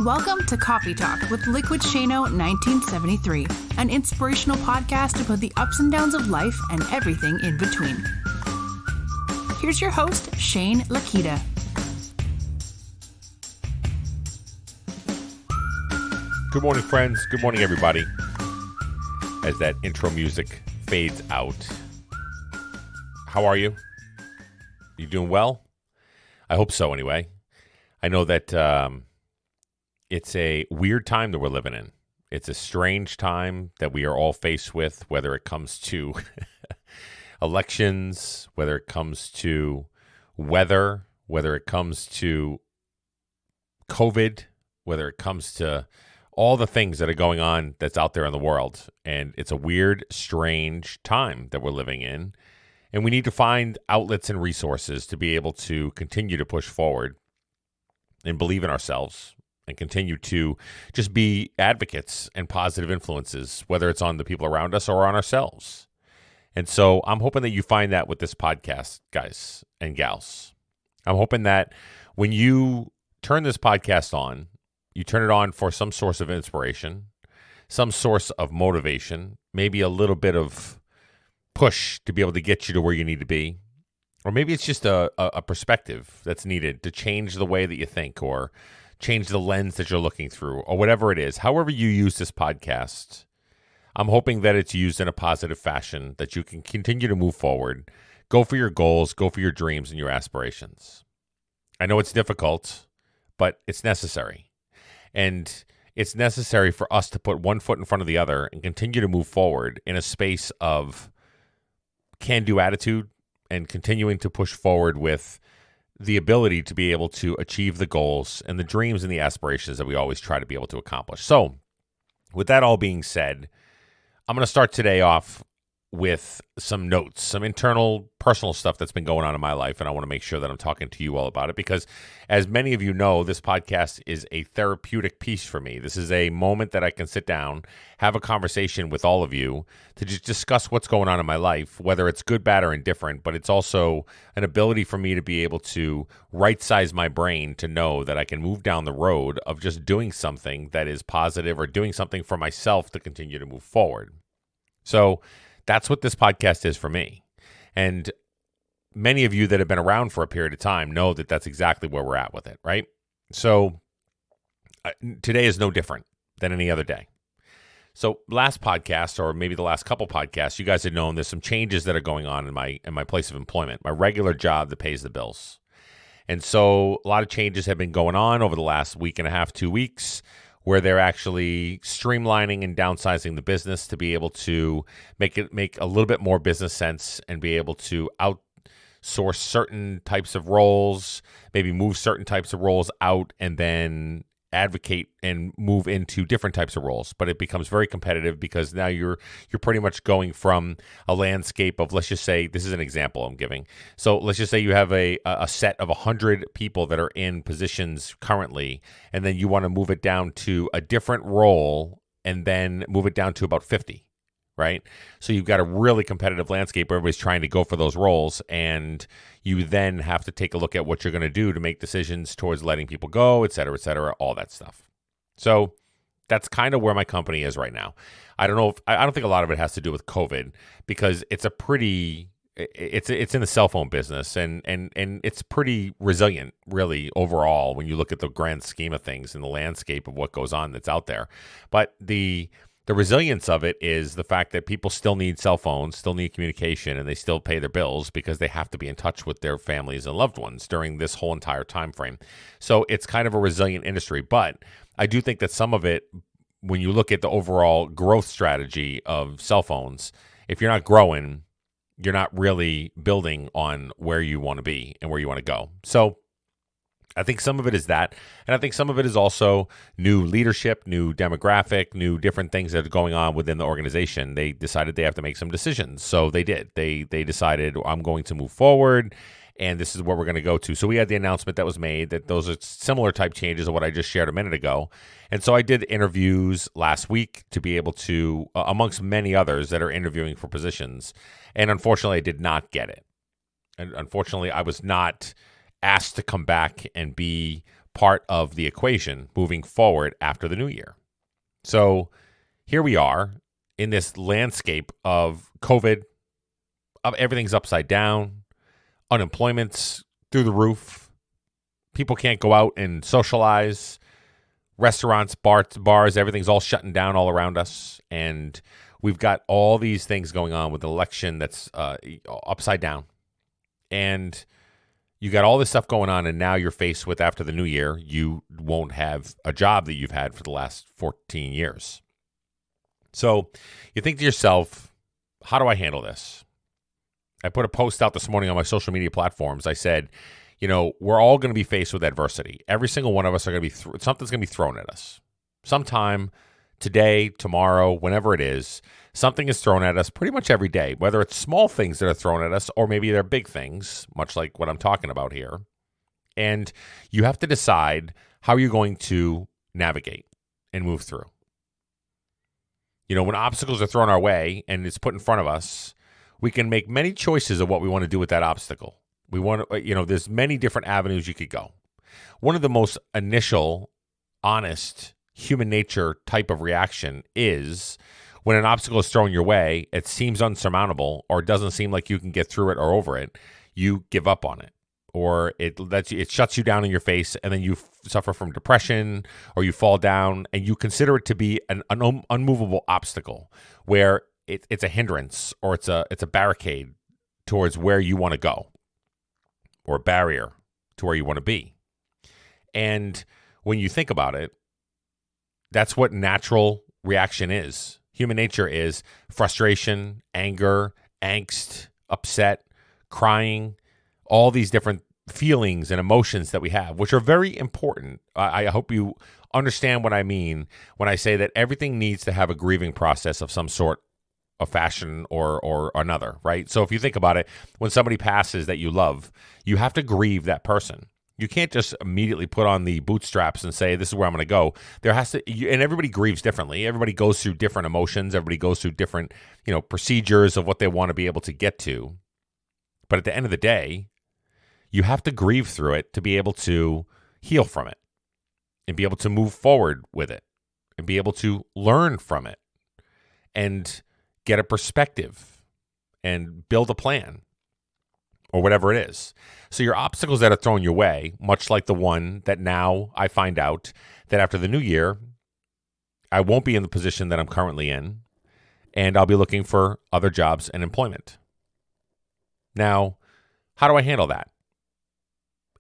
Welcome to Coffee Talk with Liquidshano 1973, an inspirational podcast about the ups and downs of life and everything in between. Here's your host, Shane Lakita. Good morning, friends. Good morning, everybody. As that intro music fades out. How are you? You doing well? I hope so, anyway. I know that it's a weird time that we're living in. It's a strange time that we are all faced with, whether it comes to elections, whether it comes to weather, whether it comes to COVID, whether it comes to all the things that are going on that's out there in the world. And it's a weird, strange time that we're living in. And we need to find outlets and resources to be able to continue to push forward and believe in ourselves and continue to just be advocates and positive influences, whether it's on the people around us or on ourselves. And so I'm hoping that you find that with this podcast, guys and gals. I'm hoping that when you turn this podcast on, you turn it on for some source of inspiration, some source of motivation, maybe a little bit of push to be able to get you to where you need to be. Or maybe it's just a perspective that's needed to change the way that you think or change the lens that you're looking through or whatever it is. However you use this podcast, I'm hoping that it's used in a positive fashion, that you can continue to move forward, go for your goals, go for your dreams and your aspirations. I know it's difficult, but it's necessary. And it's necessary for us to put one foot in front of the other and continue to move forward in a space of can-do attitude and continuing to push forward with the ability to be able to achieve the goals and the dreams and the aspirations that we always try to be able to accomplish. So with that all being said, I'm going to start today off with some notes, some internal personal stuff that's been going on in my life, and I want to make sure that I'm talking to you all about it because, as many of you know, this podcast is a therapeutic piece for me. This is a moment that I can sit down, have a conversation with all of you to just discuss what's going on in my life, whether it's good, bad, or indifferent, but it's also an ability for me to be able to right-size my brain to know that I can move down the road of just doing something that is positive or doing something for myself to continue to move forward. So that's what this podcast is for me. And many of you that have been around for a period of time know that that's exactly where we're at with it, right? So today is no different than any other day. So last podcast, or maybe the last couple podcasts, you guys have known there's some changes that are going on in my place of employment, my regular job that pays the bills. And so a lot of changes have been going on over the last week and a half, 2 weeks, where they're actually streamlining and downsizing the business to be able to make a little bit more business sense and be able to outsource certain types of roles, maybe move certain types of roles out and then advocate and move into different types of roles. But it becomes very competitive because now you're pretty much going from a landscape of, let's just say, this is an example I'm giving. So let's just say you have a set of 100 people that are in positions currently, and then you want to move it down to a different role and then move it down to about 50. Right? So you've got a really competitive landscape where everybody's trying to go for those roles, and you then have to take a look at what you're going to do to make decisions towards letting people go, et cetera, all that stuff. So that's kind of where my company is right now. I don't think a lot of it has to do with COVID because it's in the cell phone business and it's pretty resilient really overall when you look at the grand scheme of things and the landscape of what goes on that's out there. But the resilience of it is the fact that people still need cell phones, still need communication, and they still pay their bills because they have to be in touch with their families and loved ones during this whole entire time frame. So it's kind of a resilient industry. But I do think that some of it, when you look at the overall growth strategy of cell phones, if you're not growing, you're not really building on where you want to be and where you want to go. So I think some of it is that, and I think some of it is also new leadership, new demographic, new different things that are going on within the organization. They decided they have to make some decisions, so they did. They decided, I'm going to move forward, and this is where we're going to go to. So we had the announcement that was made that those are similar type changes of what I just shared a minute ago. And so I did interviews last week to be able to, amongst many others that are interviewing for positions, and unfortunately I did not get it. And unfortunately I was not asked to come back and be part of the equation moving forward after the new year. So here we are in this landscape of COVID, of everything's upside down, unemployment's through the roof, people can't go out and socialize, restaurants, bars, everything's all shutting down all around us, and we've got all these things going on with the election that's upside down, and you got all this stuff going on, and now you're faced with, after the new year, you won't have a job that you've had for the last 14 years. So you think to yourself, how do I handle this? I put a post out this morning on my social media platforms. I said, we're all going to be faced with adversity. Every single one of us are going to be, something's going to be thrown at us. Sometime today, tomorrow, whenever it is, something is thrown at us pretty much every day, whether it's small things that are thrown at us or maybe they're big things, much like what I'm talking about here. And you have to decide how you're going to navigate and move through. When obstacles are thrown our way and it's put in front of us, we can make many choices of what we want to do with that obstacle. We want to, there's many different avenues you could go. One of the most initial, honest, human nature type of reaction is when an obstacle is thrown your way, it seems unsurmountable or it doesn't seem like you can get through it or over it, you give up on it. Or it shuts you down in your face, and then you suffer from depression, or you fall down, and you consider it to be an unmovable obstacle where it's a hindrance or it's a barricade towards where you want to go, or a barrier to where you want to be. And when you think about it, that's what natural reaction is. Human nature is frustration, anger, angst, upset, crying, all these different feelings and emotions that we have, which are very important. I hope you understand what I mean when I say that everything needs to have a grieving process of some sort of fashion or another, right? So if you think about it, when somebody passes that you love, you have to grieve that person. You can't just immediately put on the bootstraps and say, this is where I'm going to go. There has to, and everybody grieves differently. Everybody goes through different emotions. Everybody goes through different, procedures of what they want to be able to get to. But at the end of the day, you have to grieve through it to be able to heal from it and be able to move forward with it and be able to learn from it and get a perspective and build a plan or whatever it is. So your obstacles that are thrown your way, much like the one that now I find out that after the new year, I won't be in the position that I'm currently in, and I'll be looking for other jobs and employment. Now, how do I handle that?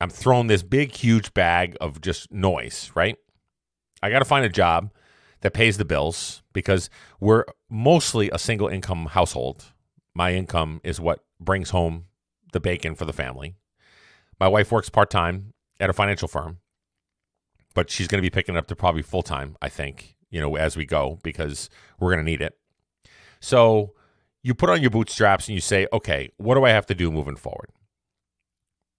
I'm thrown this big, huge bag of just noise, right? I got to find a job that pays the bills because we're mostly a single income household. My income is what brings home the bacon for the family. My wife works part-time at a financial firm, but she's going to be picking it up to probably full-time, I think, as we go, because we're going to need it. So you put on your bootstraps and you say, okay, what do I have to do moving forward?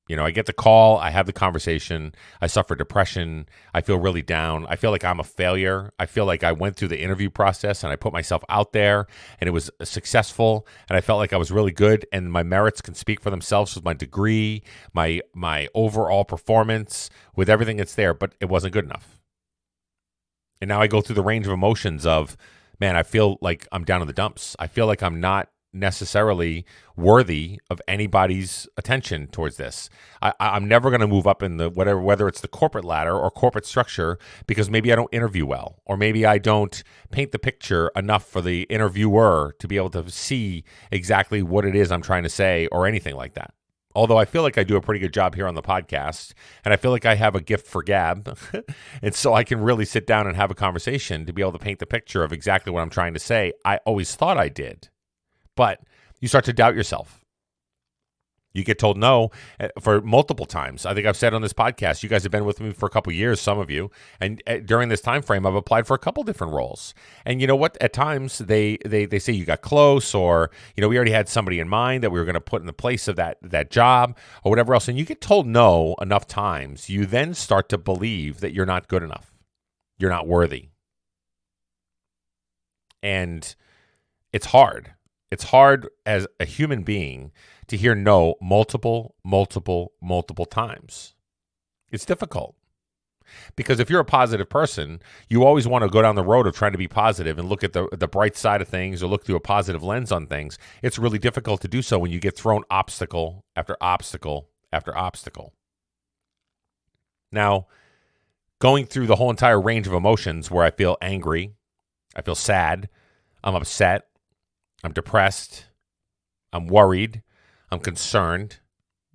I get the call, I have the conversation, I suffer depression, I feel really down, I feel like I'm a failure, I feel like I went through the interview process and I put myself out there and it was successful and I felt like I was really good and my merits can speak for themselves with my degree, my overall performance, with everything that's there, but it wasn't good enough. And now I go through the range of emotions of, man, I feel like I'm down in the dumps. I feel like I'm not necessarily worthy of anybody's attention towards this. I'm never going to move up in the whether it's the corporate ladder or corporate structure because maybe I don't interview well, or maybe I don't paint the picture enough for the interviewer to be able to see exactly what it is I'm trying to say or anything like that. Although I feel like I do a pretty good job here on the podcast, and I feel like I have a gift for gab, and so I can really sit down and have a conversation to be able to paint the picture of exactly what I'm trying to say. I always thought I did. But you start to doubt yourself. You get told no for multiple times. I think I've said on this podcast, you guys have been with me for a couple of years, some of you, and during this time frame, I've applied for a couple different roles. And you know what? At times, they say you got close, or we already had somebody in mind that we were going to put in the place of that job, or whatever else. And you get told no enough times, you then start to believe that you're not good enough, you're not worthy, and it's hard. It's hard as a human being to hear no multiple times. It's difficult. Because if you're a positive person, you always want to go down the road of trying to be positive and look at the bright side of things or look through a positive lens on things. It's really difficult to do so when you get thrown obstacle after obstacle after obstacle. Now, going through the whole entire range of emotions where I feel angry, I feel sad, I'm upset, I'm depressed, I'm worried, I'm concerned.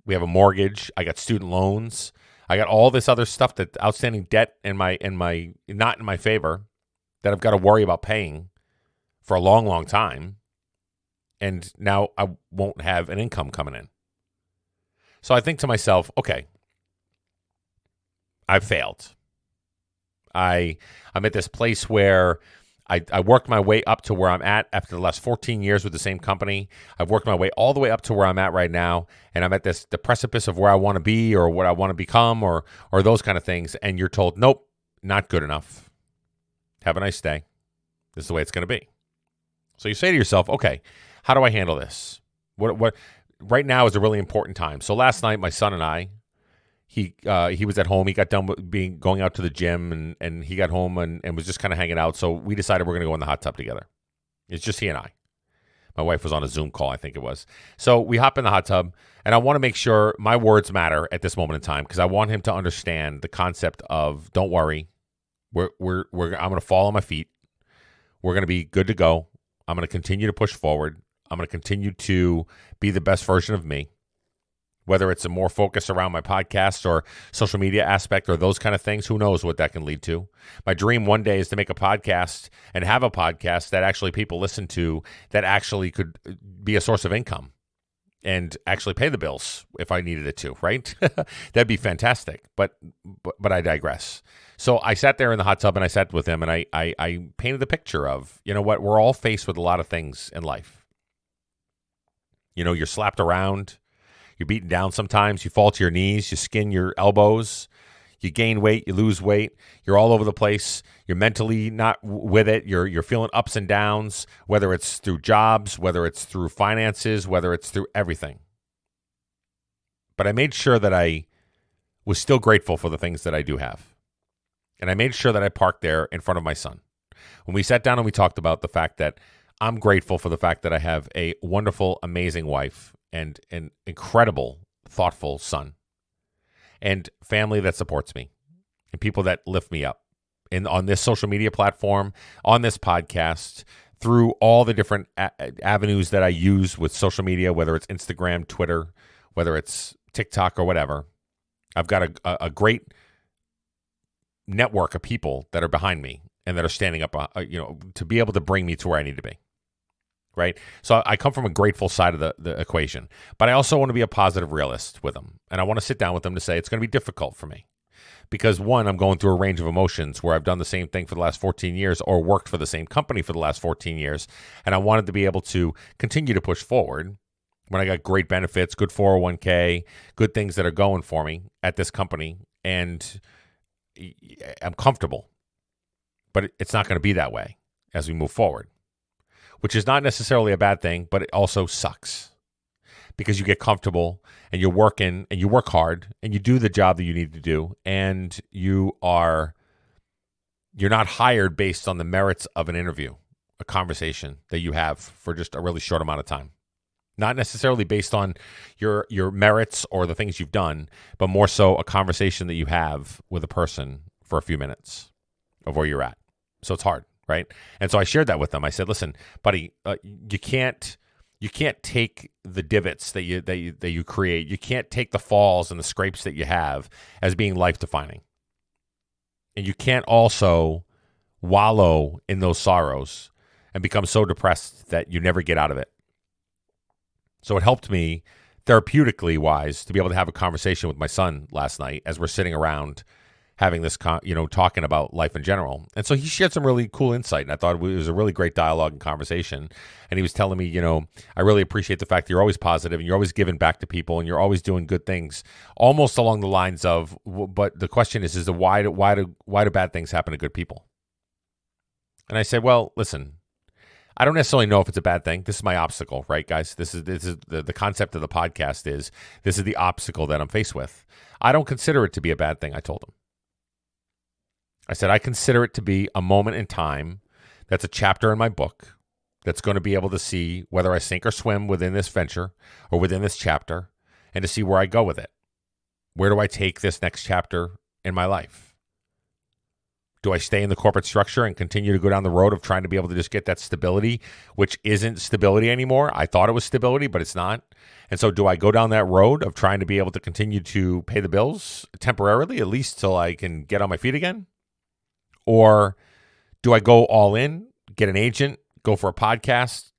We have a mortgage, I got student loans, I got all this other stuff, that outstanding debt in my not in my favor, that I've got to worry about paying for a long, long time. And now I won't have an income coming in. So I think to myself, okay, I've failed. I'm at this place where I worked my way up to where I'm at after the last 14 years with the same company. I've worked my way all the way up to where I'm at right now, and I'm at the precipice of where I want to be or what I want to become or those kind of things, and you're told, nope, not good enough. Have a nice day. This is the way it's going to be. So you say to yourself, okay, how do I handle this? What right now is a really important time. So last night, my son and I, he was at home. He got done with going out to the gym, and he got home and was just kind of hanging out. So we decided we're going to go in the hot tub together. It's just he and I. My wife was on a Zoom call, I think it was. So we hop in the hot tub, and I want to make sure my words matter at this moment in time because I want him to understand the concept of don't worry. I'm going to fall on my feet. We're going to be good to go. I'm going to continue to push forward. I'm going to continue to be the best version of me. Whether it's a more focus around my podcast or social media aspect or those kind of things, who knows what that can lead to. My dream one day is to make a podcast and have a podcast that actually people listen to, that actually could be a source of income and actually pay the bills if I needed it to, right? That'd be fantastic. But I digress. So I sat there in the hot tub and I sat with him and I painted the picture of, you know what, we're all faced with a lot of things in life. You know, you're slapped around. You're beaten down sometimes. You fall to your knees. You skin your elbows. You gain weight. You lose weight. You're all over the place. You're mentally not with it. You're feeling ups and downs, whether it's through jobs, whether it's through finances, whether it's through everything. But I made sure that I was still grateful for the things that I do have. And I made sure that I parked there in front of my son. When we sat down and we talked about the fact that I'm grateful for the fact that I have a wonderful, amazing wife and an incredible, thoughtful son, and family that supports me, and people that lift me up on this social media platform, on this podcast, through all the different avenues that I use with social media, whether it's Instagram, Twitter, whether it's TikTok or whatever. I've got a great network of people that are behind me and that are standing up, to be able to bring me to where I need to be. Right? So I come from a grateful side of the equation, but I also want to be a positive realist with them. And I want to sit down with them to say it's going to be difficult for me because, one, I'm going through a range of emotions where I've done the same thing for the last 14 years or worked for the same company for the last 14 years. And I wanted to be able to continue to push forward when I got great benefits, good 401k, good things that are going for me at this company. And I'm comfortable, but it's not going to be that way as we move forward. Which is not necessarily a bad thing, but it also sucks because you get comfortable and you're working and you work hard and you do the job that you need to do, and you're not hired based on the merits of an interview, a conversation that you have for just a really short amount of time. Not necessarily based on your merits or the things you've done, but more so a conversation that you have with a person for a few minutes of where you're at. So it's hard. Right. And so I shared that with them. I said, listen, buddy, you can't take the divots that you create. You can't take the falls and the scrapes that you have as being life defining. And you can't also wallow in those sorrows and become so depressed that you never get out of it. So it helped me therapeutically wise to be able to have a conversation with my son last night as we're sitting around having this, talking about life in general. And so he shared some really cool insight, and I thought it was a really great dialogue and conversation. And he was telling me, I really appreciate the fact that you're always positive and you're always giving back to people and you're always doing good things, almost along the lines of, but the question is why do bad things happen to good people? And I said, well, listen, I don't necessarily know if it's a bad thing. This is my obstacle, right, guys? This is the concept of the podcast is this is the obstacle that I'm faced with. I don't consider it to be a bad thing, I told him. I said, I consider it to be a moment in time that's a chapter in my book that's going to be able to see whether I sink or swim within this venture or within this chapter and to see where I go with it. Where do I take this next chapter in my life? Do I stay in the corporate structure and continue to go down the road of trying to be able to just get that stability, which isn't stability anymore? I thought it was stability, but it's not. And so do I go down that road of trying to be able to continue to pay the bills temporarily, at least till I can get on my feet again? Or do I go all in, get an agent, go for a podcast,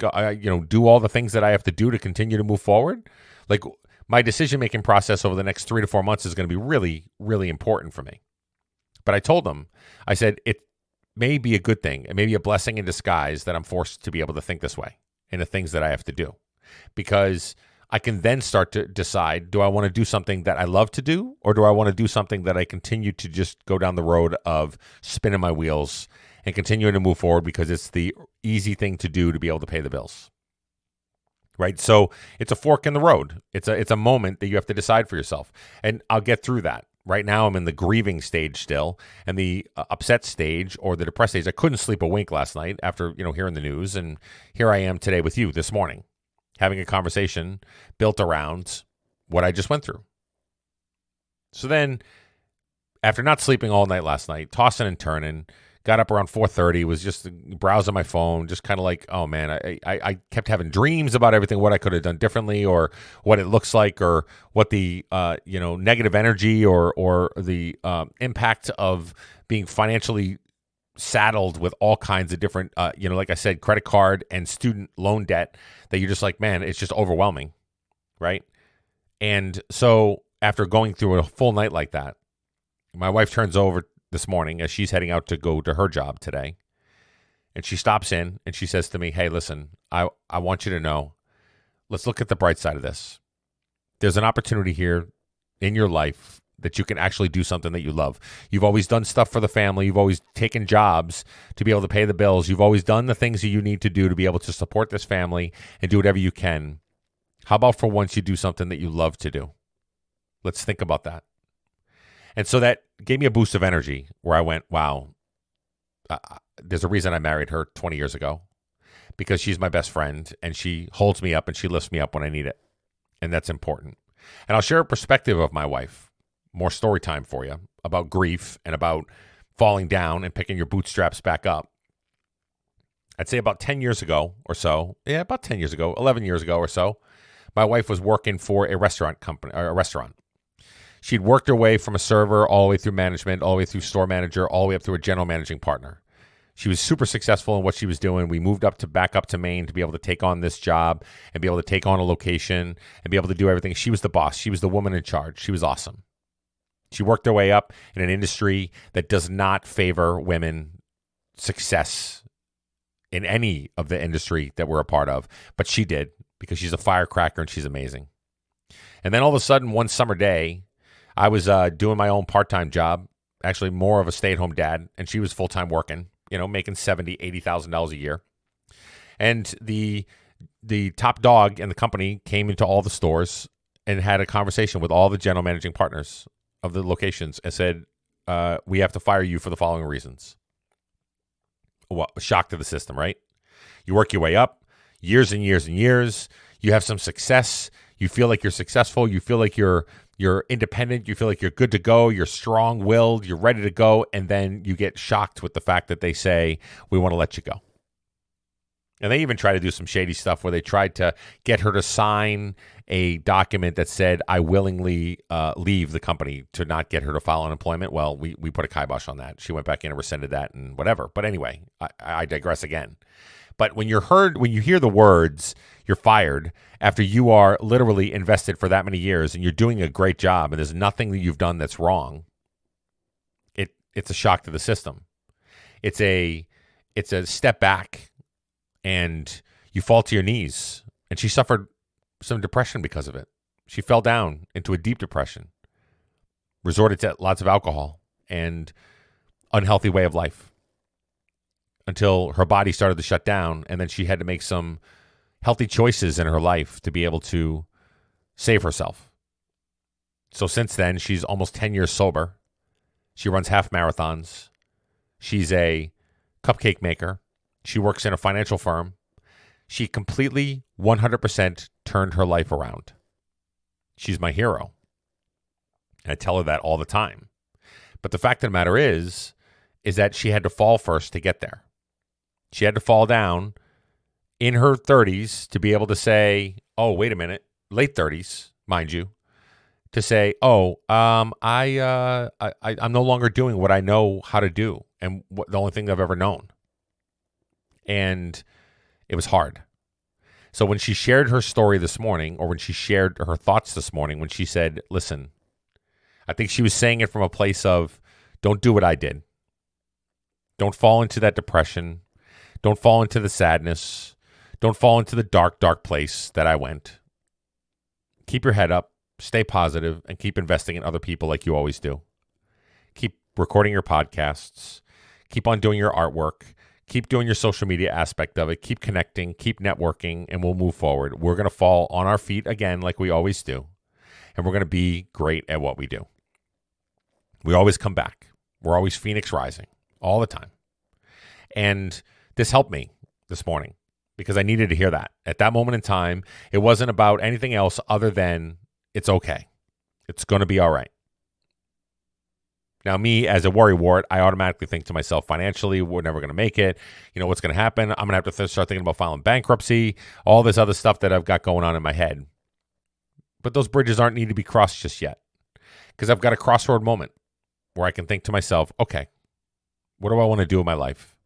do all the things that I have to do to continue to move forward? Like, my decision-making process over the next 3 to 4 months is going to be really, really important for me. But I told them, I said, it may be a good thing. It may be a blessing in disguise that I'm forced to be able to think this way in the things that I have to do. Because I can then start to decide, do I want to do something that I love to do, or do I want to do something that I continue to just go down the road of spinning my wheels and continuing to move forward because it's the easy thing to do to be able to pay the bills? Right? So it's a fork in the road. It's a moment that you have to decide for yourself. And I'll get through that. Right now, I'm in the grieving stage still, and the upset stage or the depressed stage. I couldn't sleep a wink last night after hearing the news, and here I am today with you this morning, having a conversation built around what I just went through. So then, after not sleeping all night last night, tossing and turning, got up around 4:30, was just browsing my phone, just kind of like, oh man, I kept having dreams about everything, what I could have done differently, or what it looks like, or what the negative energy or the impact of being financially saddled with all kinds of different, like I said, credit card and student loan debt, that you're just like, man, it's just overwhelming, right? And so after going through a full night like that, my wife turns over this morning as she's heading out to go to her job today. And she stops in and she says to me, hey, listen, I want you to know, let's look at the bright side of this. There's an opportunity here in your life that you can actually do something that you love. You've always done stuff for the family. You've always taken jobs to be able to pay the bills. You've always done the things that you need to do to be able to support this family and do whatever you can. How about for once you do something that you love to do? Let's think about that. And so that gave me a boost of energy where I went, wow, there's a reason I married her 20 years ago, because she's my best friend and she holds me up and she lifts me up when I need it. And that's important. And I'll share a perspective of my wife, more story time for you, about grief and about falling down and picking your bootstraps back up. I'd say about 10 years ago or so, 11 years ago or so, my wife was working for a restaurant company, or a restaurant. She'd worked her way from a server all the way through management, all the way through store manager, all the way up through a general managing partner. She was super successful in what she was doing. We moved back up to Maine to be able to take on this job and be able to take on a location and be able to do everything. She was the boss. She was the woman in charge. She was awesome. She worked her way up in an industry that does not favor women success in any of the industry that we're a part of. But she did, because she's a firecracker and she's amazing. And then all of a sudden, one summer day, I was doing my own part-time job, actually more of a stay-at-home dad, and she was full-time working, making $70,000, $80,000 a year. And the top dog in the company came into all the stores and had a conversation with all the general managing partners of the locations and said, we have to fire you for the following reasons. Well, shock to the system, right? You work your way up, years and years and years. You have some success. You feel like you're successful. You feel like you're independent. You feel like you're good to go. You're strong-willed. You're ready to go. And then you get shocked with the fact that they say, we want to let you go. And they even try to do some shady stuff where they tried to get her to sign a document that said, I willingly leave the company, to not get her to file unemployment. Well, we put a kibosh on that. She went back in and rescinded that and whatever. But anyway, I digress again. But when you hear the words, you're fired, after you are literally invested for that many years and you're doing a great job and there's nothing that you've done that's wrong, it's a shock to the system. It's a step back and you fall to your knees. And she suffered some depression because of it. She fell down into a deep depression, resorted to lots of alcohol and unhealthy way of life, until her body started to shut down, and then she had to make some healthy choices in her life to be able to save herself. So since then, she's almost 10 years sober. She runs half marathons. She's a cupcake maker. She works in a financial firm. She completely 100% turned her life around. She's my hero. I tell her that all the time. But the fact of the matter is that she had to fall first to get there. She had to fall down in her 30s to be able to say, oh, wait a minute, late 30s, mind you, to say, oh, I'm no longer doing what I know how to do and the only thing I've ever known. And it was hard. So when she shared her story this morning, or when she shared her thoughts this morning, when she said, listen, I think she was saying it from a place of, don't do what I did. Don't fall into that depression. Don't fall into the sadness. Don't fall into the dark, dark place that I went. Keep your head up, stay positive, and keep investing in other people like you always do. Keep recording your podcasts. Keep on doing your artwork. Keep doing your social media aspect of it. Keep connecting, keep networking, and we'll move forward. We're going to fall on our feet again like we always do, and we're going to be great at what we do. We always come back. We're always Phoenix rising all the time. And this helped me this morning because I needed to hear that. At that moment in time, it wasn't about anything else other than it's okay. It's going to be all right. Now, me as a worrywart, I automatically think to myself, financially, we're never going to make it. You know, what's going to happen? I'm going to have to start thinking about filing bankruptcy, all this other stuff that I've got going on in my head. But those bridges aren't need to be crossed just yet because I've got a crossroad moment where I can think to myself, okay, what do I want to do in my life?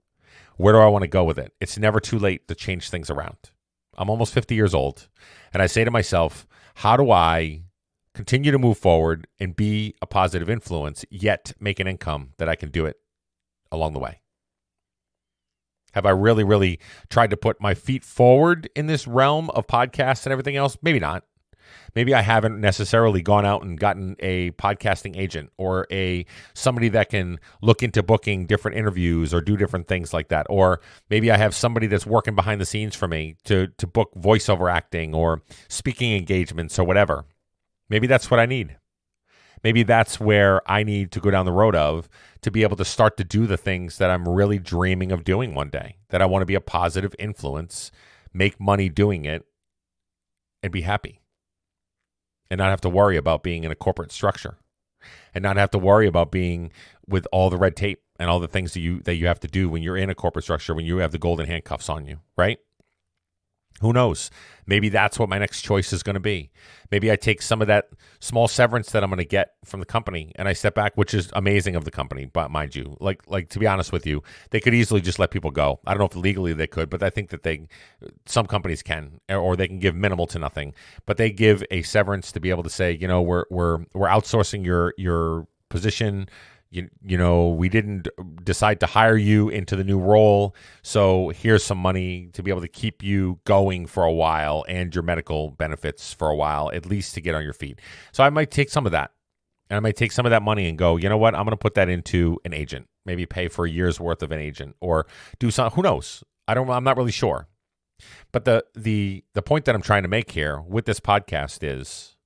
Where do I want to go with it? It's never too late to change things around. I'm almost 50 years old, and I say to myself, how do I continue to move forward and be a positive influence, yet make an income that I can do it along the way? Have I really, really tried to put my feet forward in this realm of podcasts and everything else? Maybe not. Maybe I haven't necessarily gone out and gotten a podcasting agent or somebody that can look into booking different interviews or do different things like that. Or maybe I have somebody that's working behind the scenes for me to book voiceover acting or speaking engagements or whatever. Maybe that's what I need. Maybe that's where I need to go down the road of to be able to start to do the things that I'm really dreaming of doing one day, that I want to be a positive influence, make money doing it, and be happy. And not have to worry about being in a corporate structure and not have to worry about being with all the red tape and all the things that you have to do when you're in a corporate structure, when you have the golden handcuffs on you, right? Who knows? Maybe that's what my next choice is going to be. Maybe I take some of that small severance that I'm going to get from the company and I step back, which is amazing of the company, but mind you, like to be honest with you, they could easily just let people go. I don't know if legally they could, but I think that some companies can, or they can give minimal to nothing, but they give a severance to be able to say, you know, we're outsourcing your position. You know, we didn't decide to hire you into the new role, so here's some money to be able to keep you going for a while and your medical benefits for a while, at least to get on your feet. So I might take some of that, and I might take some of that money and go, you know what, I'm going to put that into an agent, maybe pay for a year's worth of an agent or do some, who knows? I'm not really sure. But the point that I'm trying to make here with this podcast is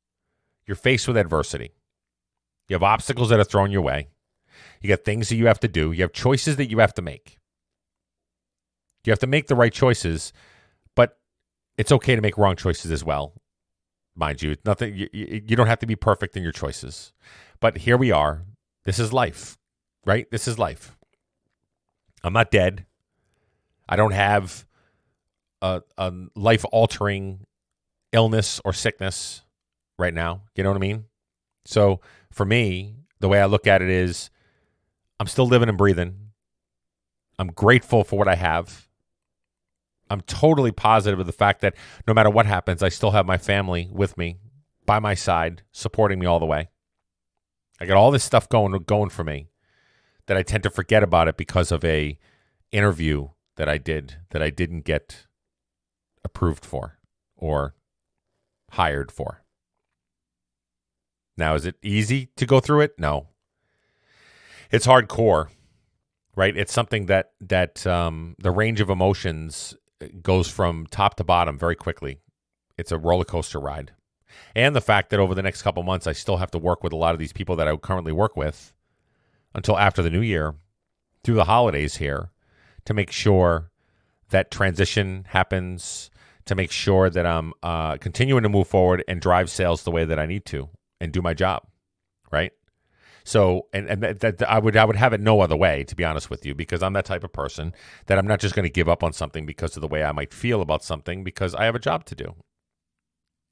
you're faced with adversity. You have obstacles that are thrown your way. You got things that you have to do. You have choices that you have to make. You have to make the right choices, but it's okay to make wrong choices as well. Mind you, you don't have to be perfect in your choices. But here we are. This is life, right? This is life. I'm not dead. I don't have a life-altering illness or sickness right now. You know what I mean? So for me, the way I look at it is, I'm still living and breathing. I'm grateful for what I have. I'm totally positive of the fact that no matter what happens, I still have my family with me, by my side, supporting me all the way. I got all this stuff going for me that I tend to forget about it because of a interview that I didn't get approved for or hired for. Now, is it easy to go through it? No. It's hardcore, right? It's something that the range of emotions goes from top to bottom very quickly. It's a roller coaster ride. And the fact that over the next couple months, I still have to work with a lot of these people that I currently work with until after the new year through the holidays here to make sure that transition happens, to make sure that I'm continuing to move forward and drive sales the way that I need to and do my job, right? So, and that I would have it no other way, to be honest with you, because I'm that type of person that I'm not just going to give up on something because of the way I might feel about something, because I have a job to do.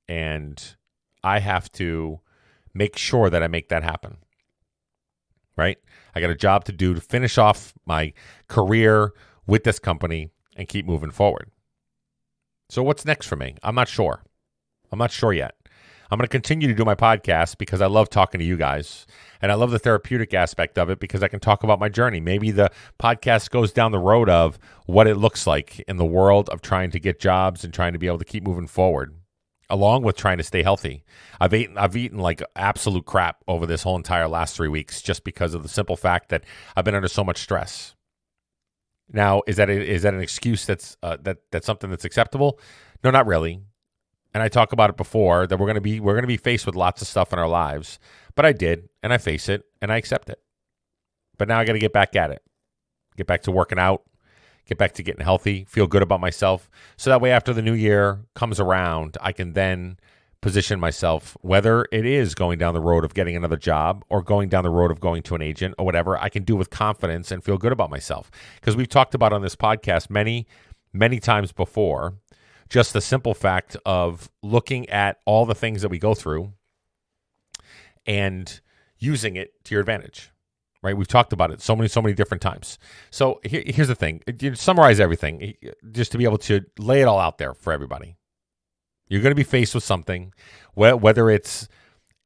And I have to make sure that I make that happen, right? I got a job to do to finish off my career with this company and keep moving forward. So what's next for me? I'm not sure. I'm not sure yet. I'm going to continue to do my podcast because I love talking to you guys. And I love the therapeutic aspect of it because I can talk about my journey. Maybe the podcast goes down the road of what it looks like in the world of trying to get jobs and trying to be able to keep moving forward, along with trying to stay healthy. I've eaten like absolute crap over this whole entire last 3 weeks just because of the simple fact that I've been under so much stress. Now, is that an excuse that's something that's acceptable? No, not really. And I talk about it before that we're going to be faced with lots of stuff in our lives. But I did, and I face it, and I accept it. But now I got to get back at it. Get back to working out, get back to getting healthy, feel good about myself. So that way after the new year comes around, I can then position myself, whether it is going down the road of getting another job or going down the road of going to an agent or whatever, I can do with confidence and feel good about myself. Because we've talked about on this podcast many, many times before, just the simple fact of looking at all the things that we go through and using it to your advantage, right? We've talked about it so many different times. So here's the thing. You summarize everything just to be able to lay it all out there for everybody. You're going to be faced with something, whether it's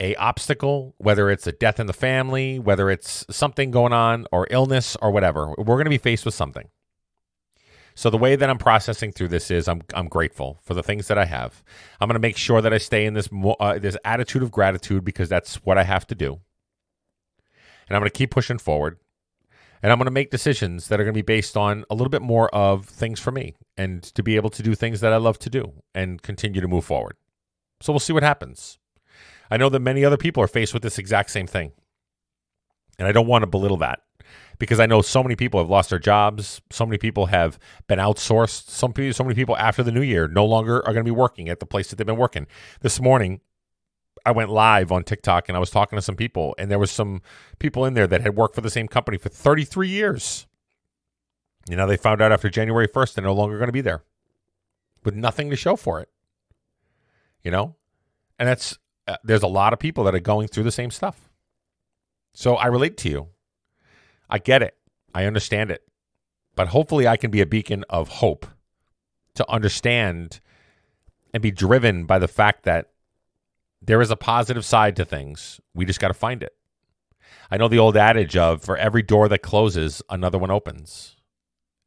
a obstacle, whether it's a death in the family, whether it's something going on or illness or whatever. We're going to be faced with something. So the way that I'm processing through this is I'm grateful for the things that I have. I'm going to make sure that I stay in this attitude of gratitude because that's what I have to do. And I'm going to keep pushing forward. And I'm going to make decisions that are going to be based on a little bit more of things for me and to be able to do things that I love to do and continue to move forward. So we'll see what happens. I know that many other people are faced with this exact same thing. And I don't want to belittle that because I know so many people have lost their jobs. So many people have been outsourced. So many people after the new year no longer are going to be working at the place that they've been working. This morning, I went live on TikTok and I was talking to some people, and there was some people in there that had worked for the same company for 33 years. You know, they found out after January 1st they're no longer going to be there with nothing to show for it. You know, and there's a lot of people that are going through the same stuff. So I relate to you. I get it. I understand it. But hopefully I can be a beacon of hope to understand and be driven by the fact that there is a positive side to things. We just got to find it. I know the old adage of for every door that closes, another one opens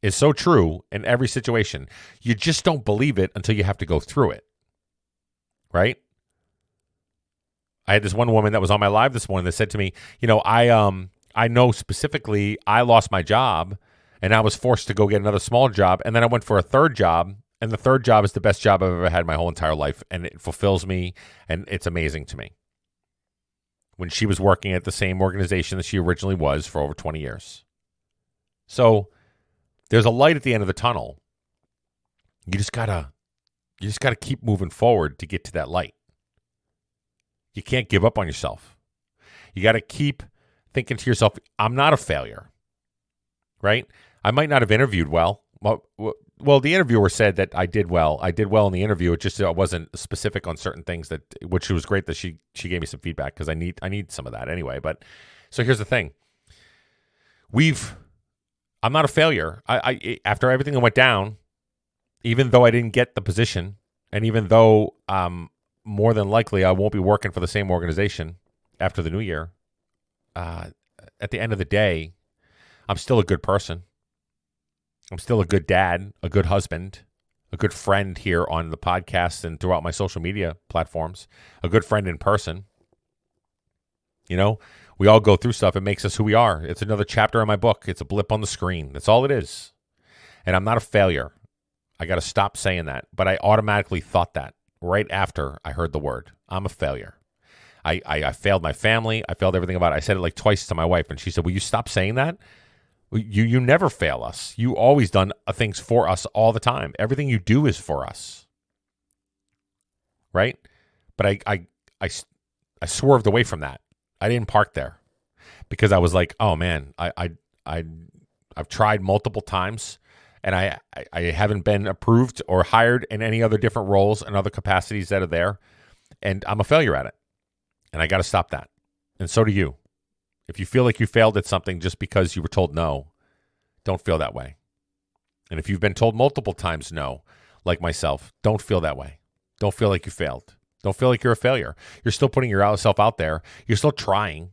is so true in every situation. You just don't believe it until you have to go through it. Right? I had this one woman that was on my live this morning that said to me, you know, I know specifically I lost my job and I was forced to go get another small job. And then I went for a third job. And the third job is the best job I've ever had in my whole entire life. And it fulfills me. And it's amazing to me. When she was working at the same organization that she originally was for over 20 years. So there's a light at the end of the tunnel. You just gotta keep moving forward to get to that light. You can't give up on yourself. You got to keep thinking to yourself, I'm not a failure. Right? I might not have interviewed well. Well, the interviewer said that I did well. I did well in the interview. It just wasn't specific on certain things which was great that she gave me some feedback because I need some of that anyway. But so here's the thing. I'm not a failure. I after everything that went down, even though I didn't get the position, and even though more than likely I won't be working for the same organization after the new year, at the end of the day, I'm still a good person. I'm still a good dad, a good husband, a good friend here on the podcast and throughout my social media platforms, a good friend in person. You know, we all go through stuff. It makes us who we are. It's another chapter in my book. It's a blip on the screen. That's all it is. And I'm not a failure. I got to stop saying that. But I automatically thought that right after I heard the word. I'm a failure. I failed my family. I failed everything about it. I said it like twice to my wife, and she said, will you stop saying that? You never fail us. You always done things for us all the time. Everything you do is for us. Right? But I swerved away from that. I didn't park there because I was like, oh man, I've tried multiple times and I haven't been approved or hired in any other different roles and other capacities that are there. And I'm a failure at it. And I got to stop that. And so do you. If you feel like you failed at something just because you were told no, don't feel that way. And if you've been told multiple times no, like myself, don't feel that way. Don't feel like you failed. Don't feel like you're a failure. You're still putting yourself out there. You're still trying.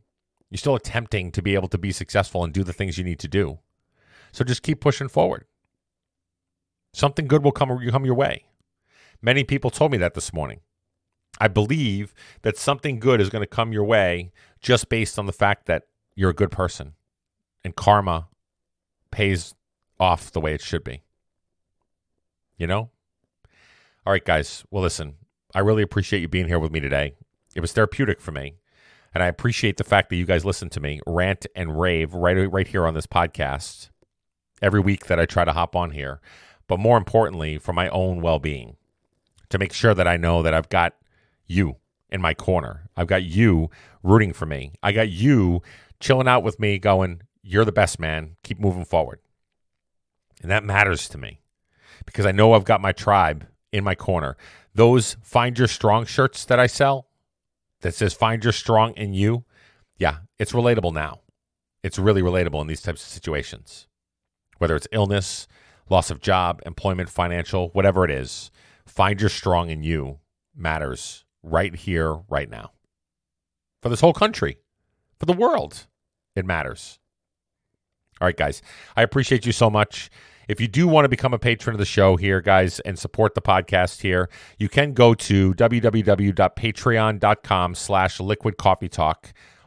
You're still attempting to be able to be successful and do the things you need to do. So just keep pushing forward. Something good will come your way. Many people told me that this morning. I believe that something good is going to come your way just based on the fact that you're a good person and karma pays off the way it should be. You know? All right, guys. Well, listen, I really appreciate you being here with me today. It was therapeutic for me. And I appreciate the fact that you guys listen to me rant and rave right here on this podcast every week that I try to hop on here. But more importantly, for my own well-being, to make sure that I know that I've got you in my corner. I've got you rooting for me. I got you chilling out with me going, you're the best, man. Keep moving forward. And that matters to me because I know I've got my tribe in my corner. Those Find Your Strong shirts that I sell that says Find Your Strong in You, yeah, it's relatable now. It's really relatable in these types of situations. Whether it's illness, loss of job, employment, financial, whatever it is, Find Your Strong in You matters right here, right now. For this whole country, for the world, it matters. All right, guys, I appreciate you so much. If you do want to become a patron of the show here, guys, and support the podcast here, you can go to www.patreon.com/liquidcoffeetalk.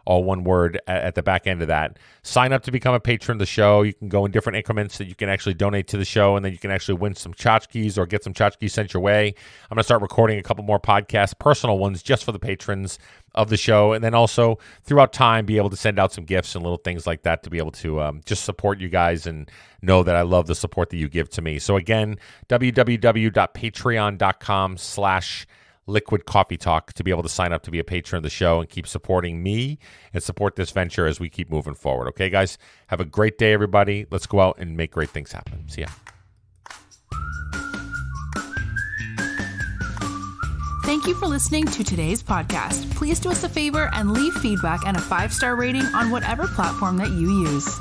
All one word at the back end of that. Sign up to become a patron of the show. You can go in different increments that you can actually donate to the show, and then you can actually win some tchotchkes or get some tchotchkes sent your way. I'm going to start recording a couple more podcasts, personal ones, just for the patrons of the show, and then also throughout time be able to send out some gifts and little things like that to be able to just support you guys and know that I love the support that you give to me. So again, www.patreon.com/Liquid Coffee Talk to be able to sign up to be a patron of the show and keep supporting me and support this venture as we keep moving forward. Okay, guys? Have a great day, everybody. Let's go out and make great things happen. See ya. Thank you for listening to today's podcast. Please do us a favor and leave feedback and a 5-star rating on whatever platform that you use.